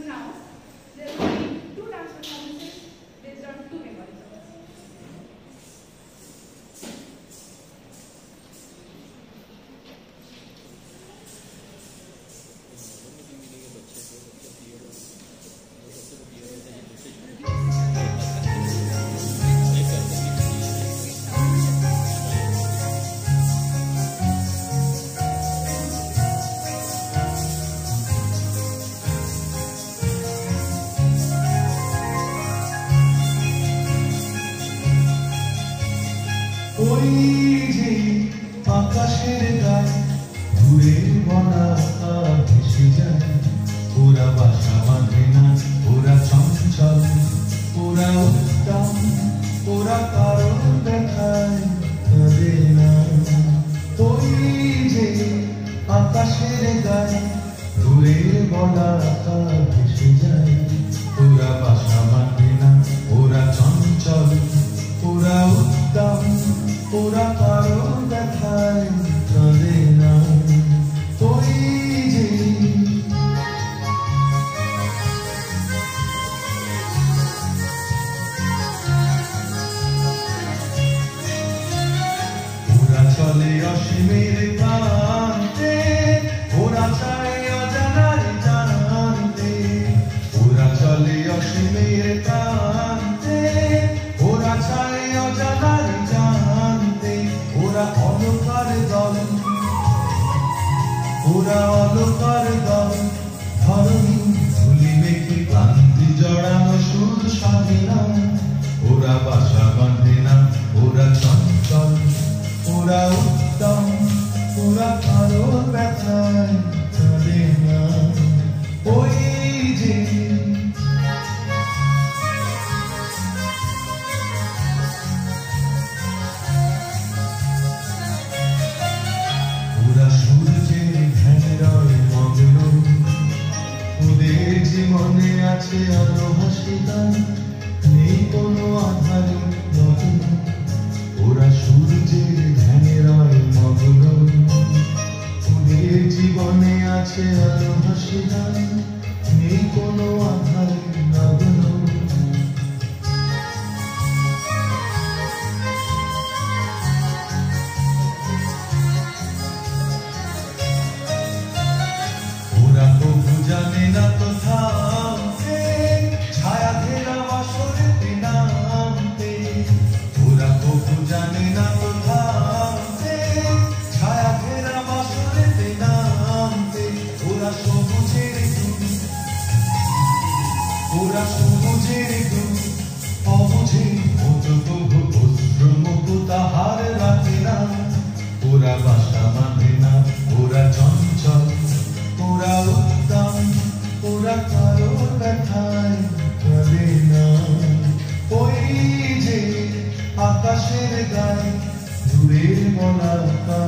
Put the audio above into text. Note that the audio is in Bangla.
now there will be two dance performances based on two memories of us. ওই যে আকাশের গায়ে দূরের বনাকা ভেসে যায়, ওরা বাসা বাঁধে না, ওরা চঞ্চল, ওরা উত্তম, ওরা কারণ দেখায় কাঁদে না। ওই যে আকাশের গায়ে দূরের বনাকা ভেসে যায়, ওরা বাসা বাঁধে না, ওরা চঞ্চল, ওরা উত্তম, ওরা কারণ দেখায় কাঁদে না। ওই যে ওরা চলে অসীমের প্রান্তে, ওরা চায় অজানার জানতে, ওরা চলে অসীমের প্রান্তে, ওরা চায় অজানার জানতে। ওরা অলকার দল, ওরা অলকার দল, ধরণী ধুলি মেখে ক্লান্তি জড়ানো সুর সাধে না। ওরা বাসা বাঁধে না, ওরা চঞ্চল, ওরা উত্তম, ওরা কারো ব্যথায় কাঁদে না। ওই যে ওরা সূর্যের ধ্যানের মগ্ন, ওদের জীবনে আছে আলো হাসি গান, নেই কোনো আধার লগ্ন। ওরা সূর্যের ধ্যানের মগ্ন, ওদের জীবনে আছে আলো হাসি গান, নেই কোনো আধার লগ্ন। ওরা কবু জানে না কোথাতে ছায়া ঘেরা বাসরেতে নামতে, ওরা কবু জানে না কোথাতে ছায়া ঘেরা বাসরেতে নামতে। ওরা সবুজের দুধ, ওরা সবুজের দুধ, অবুঝে মতো তবু অশ্রুমুখ তাহার রাখে না। ওরা বাসা বাঁধে না, ওরা চঞ্চল, ওরা উত্তম, ওরা কারো ব্যথায় কাঁদে না। ওই যে আকাশের গায়ে দূরের বনাকা